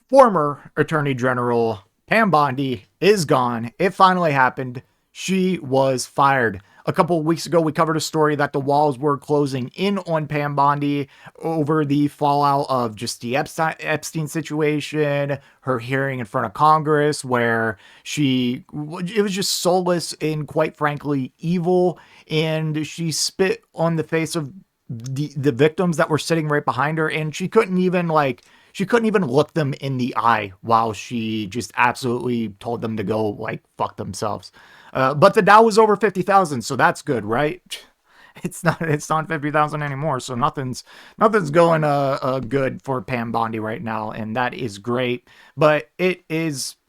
Former Attorney General Pam Bondi is gone. It finally happened. She was fired. A couple of weeks ago, we covered a story that the walls were closing in on Pam Bondi over the fallout of just the Epstein situation, her hearing in front of Congress, where it was just soulless and quite frankly evil. And she spit on the face of the victims that were sitting right behind her. And she couldn't even look them in the eye while she just absolutely told them to go fuck themselves. But the Dow was over 50,000, so that's good, right? It's not 50,000 anymore, so nothing's going good for Pam Bondi right now, and that is great. But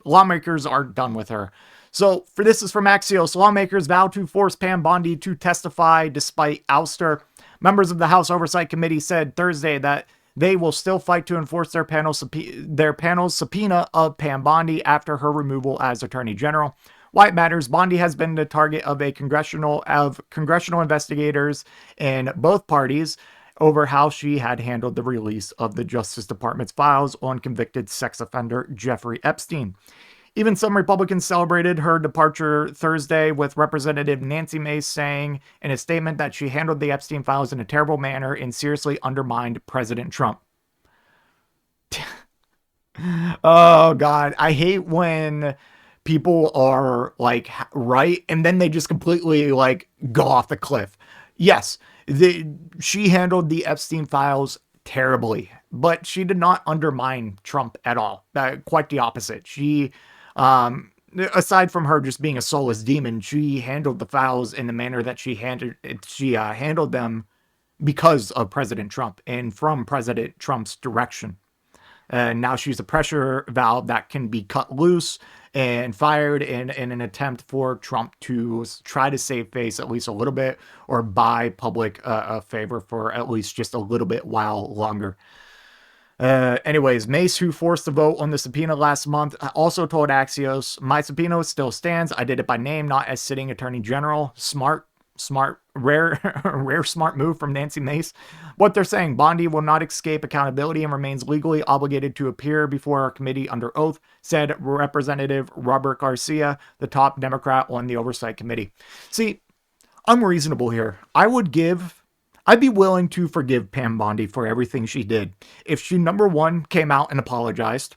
lawmakers are done with her. So this is from Axios. Lawmakers vow to force Pam Bondi to testify despite ouster. Members of the House Oversight Committee said Thursday that they will still fight to enforce their panel's subpoena of Pam Bondi after her removal as Attorney General. Why it matters: Bondi has been the target of congressional investigators in both parties over how she had handled the release of the Justice Department's files on convicted sex offender Jeffrey Epstein. Even some Republicans celebrated her departure Thursday, with Representative Nancy Mace saying in a statement that she handled the Epstein files in a terrible manner and seriously undermined President Trump. Oh, God. I hate when people are right and then they just completely go off the cliff. Yes, she handled the Epstein files terribly, but she did not undermine Trump at all. Quite the opposite. She, aside from her just being a soulless demon, she handled the files in the manner that she handled them because of President Trump and from President Trump's direction. And now she's a pressure valve that can be cut loose and fired in an attempt for Trump to try to save face at least a little bit, or buy public favor for at least just a little bit while longer. Anyways, Mace, who forced the vote on the subpoena last month, also told Axios, "My subpoena still stands. I did it by name, not as sitting Attorney General." Rare smart move from Nancy Mace. What they're saying: Bondi will not escape accountability and remains legally obligated to appear before our committee under oath, said Representative Robert Garcia, the top Democrat on the Oversight Committee. See, I'm reasonable here. I'd be willing to forgive Pam Bondi for everything she did if she, number one, came out and apologized,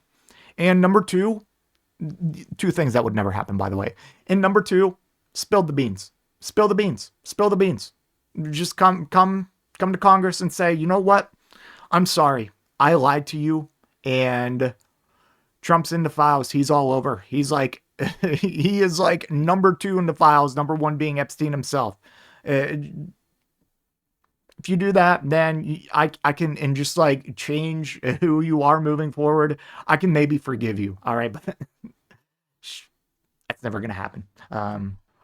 and number two things that would never happen, by the way, and number two, spilled the beans. Spill the beans. Spill the beans. Just come to Congress and say, you know what? I'm sorry. I lied to you. And Trump's in the files. He's all over. He's he is number two in the files. Number one being Epstein himself. If you do that, then I can, and just change who you are moving forward, I can maybe forgive you. All right. But that's never going to happen.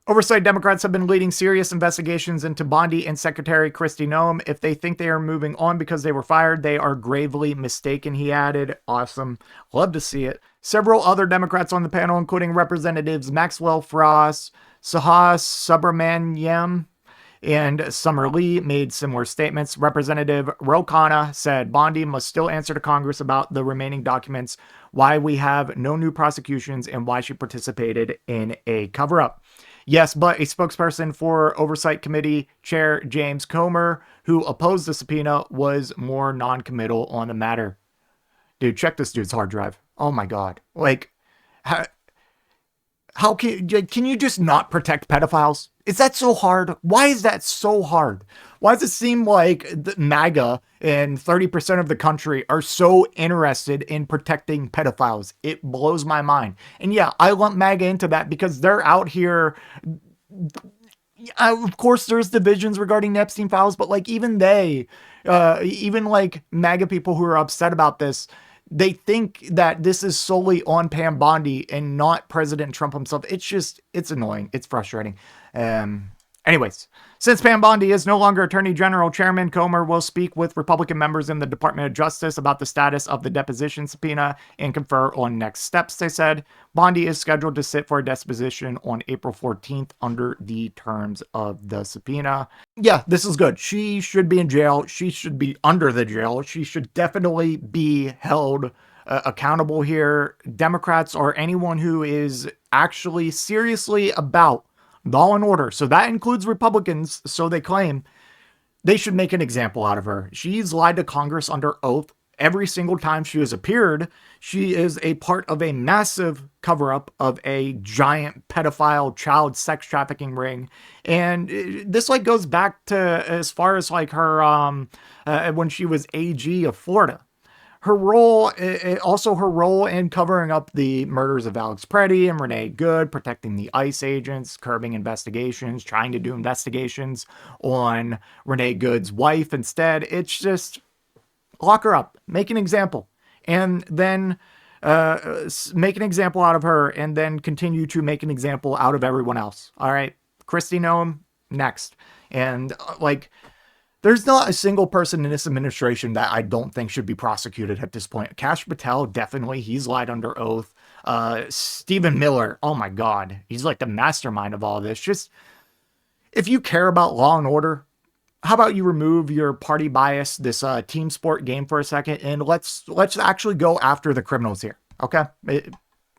Oversight Democrats have been leading serious investigations into Bondi and Secretary Kristi Noem. If they think they are moving on because they were fired, they are gravely mistaken, he added. Awesome. Love to see it. Several other Democrats on the panel, including Representatives Maxwell Frost, Sahas Subramaniam, and Summer Lee, made similar statements. Representative Ro Khanna said Bondi must still answer to Congress about the remaining documents, why we have no new prosecutions, and why she participated in a cover-up. Yes, but a spokesperson for Oversight Committee Chair James Comer, who opposed the subpoena, was more non-committal on the matter. Dude, check this dude's hard drive. Oh my God. How can you just not protect pedophiles? Is that so hard? Why is that so hard? Why does it seem like the MAGA and 30% of the country are so interested in protecting pedophiles? It blows my mind. And yeah, I lump MAGA into that because they're out here. Of course, there's divisions regarding the Epstein files, but even MAGA people who are upset about this, they think that this is solely on Pam Bondi and not President Trump himself. It's annoying. It's frustrating. Anyways, since Pam Bondi is no longer Attorney General, Chairman Comer will speak with Republican members in the Department of Justice about the status of the deposition subpoena and confer on next steps, they said. Bondi is scheduled to sit for a deposition on April 14th under the terms of the subpoena. Yeah, this is good. She should be in jail. She should be under the jail. She should definitely be held accountable here. Democrats or anyone who is actually seriously about law and order, so that includes Republicans, so they claim, they should make an example out of her. She's lied to Congress under oath every single time she has appeared. She is a part of a massive cover-up of a giant pedophile child sex trafficking ring. And this like goes back to as far as like her when she was AG of Florida. Her role, also her role in covering up the murders of Alex Preddy and Renee Good, protecting the ICE agents, curbing investigations, trying to do investigations on Renee Good's wife instead. It's just, lock her up, make an example, and then make an example out of her, and then continue to make an example out of everyone else. All right, Kristi Noem, next. And like, there's not a single person in this administration that I don't think should be prosecuted at this point. Kash Patel, definitely. He's lied under oath. Stephen Miller, oh my God. He's like the mastermind of all this. Just, if you care about law and order, how about you remove your party bias, this team sport game for a second, and let's actually go after the criminals here, okay?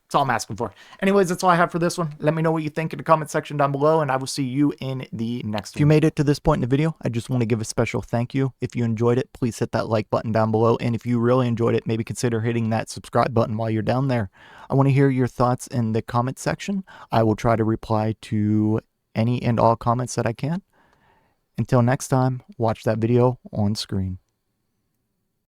That's all I'm asking for. Anyways, that's all I have for this one. Let me know what you think in the comment section down below, and I will see you in the next one. If you made it to this point in the video, I just want to give a special thank you. If you enjoyed it, please hit that like button down below. And if you really enjoyed it, maybe consider hitting that subscribe button while you're down there. I want to hear your thoughts in the comment section. I will try to reply to any and all comments that I can. Until next time, watch that video on screen.